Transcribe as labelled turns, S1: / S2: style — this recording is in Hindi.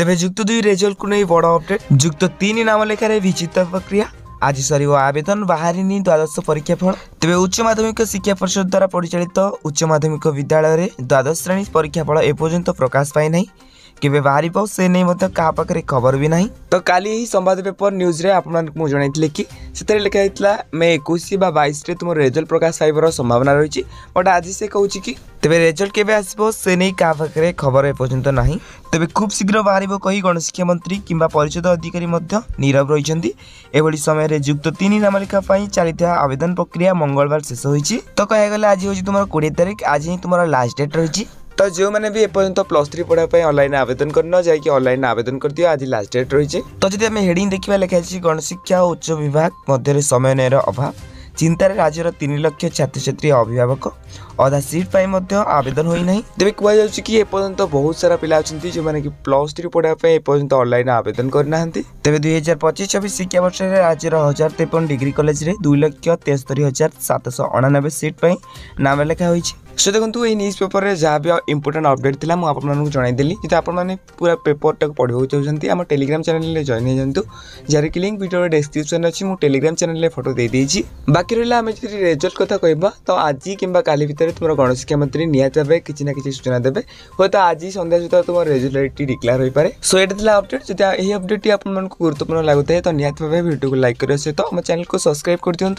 S1: तेज जुक्त 2 रेजल्ट को नहीं बड़ अपडेट। जुक्त 3 नाम लेखार विचित्र प्रक्रिया आज सर आवेदन बाहरी द्वादश परीक्षा फल। तेज उच्च माध्यमिक शिक्षा परिषद द्वारा परिचालित उच्च माध्यमिक विद्यालय में द्वादश श्रेणी परीक्षा फल एपर्यंत प्रकाश पाई नहीं केबे बाहरी से नहीं क्या पाखे खबर भी नहीं। तो काली ही संवाद पेपर न्यूज रे आपको जनई कि से लिखाई मे 21 बा 22 तुम रेजल्ट प्रकाश पाइबार संभावना रही। बट आज से कहूँ कि तेज रेजल्ट केबे आसबो से नहीं क्या पाखे खबर एपर्यंत नहीं। तेज खूब शीघ्र बाहर कही गणशिक्षा मंत्री किंबा परिषद अधिकारी नीरव रही। एभली समय जुक्त 3 नाम लेखा चली आवेदन प्रक्रिया मंगलवार शेष होती। तो कहगले आज हूँ तुम 20 तारिख आज ही तुम लास्ट डेट रही। तो जो मैंने भी एपर्यंत +3 पढ़ाई ऑनलाइन आवेदन करना जाकि ऑनलाइन आवेदन कर दियो आज लास्ट डेट रही। तो जब आम हेडिंग देखा लिखाई गणशिक्षा और उच्च विभाग मध्य समन्वयर अभाव चिंतार राज्यर 3 लाख छात्र छात्री अभिभावक अधा सीट आवेदन होना। तेज कहुच्छी कि एपर्यंत बहुत सारा पिला अच्छा जो मैंने कि +3 पढ़ाई एपर्यंत ऑनलाइन आवेदन करना। तेज 2025-26 शिक्षा वर्ष में राज्यर 1053 डिग्री कॉलेज रे 2,73,799 सीट नाम लेखा होई। सो देखो ये न्यूज पेपर में जहाँ भी इंपोर्टेंट अपडेट था मुझे जनईदेली। जो आपने पूरा पेपर टाक पढ़ा चाहते आम टेलीग्राम चैनल जॉइन हो जातु जार कि लिंक वीडियो डिस्क्रिप्शन अच्छी मुझे टेलीग्राम चैनल फोटो दे देती। बाकी रहा आम जो रेजल्ट कथा कहबा तो आज कि काली भितर तुम गणशिक्षा मंत्री निहती भाव किसी ना कि सूचना देते हे तो आज संध्या सुधा तुम रेजल्ट डिक्लेयर हो पाए। सो ये अपडेट जो यही अपडेट आपको गुरुत्वपूर्ण लगुता है तो निहती भाव वीडियो को लाइक करने सहित आम चैनल को सब्सक्राइब कर दिखाँ।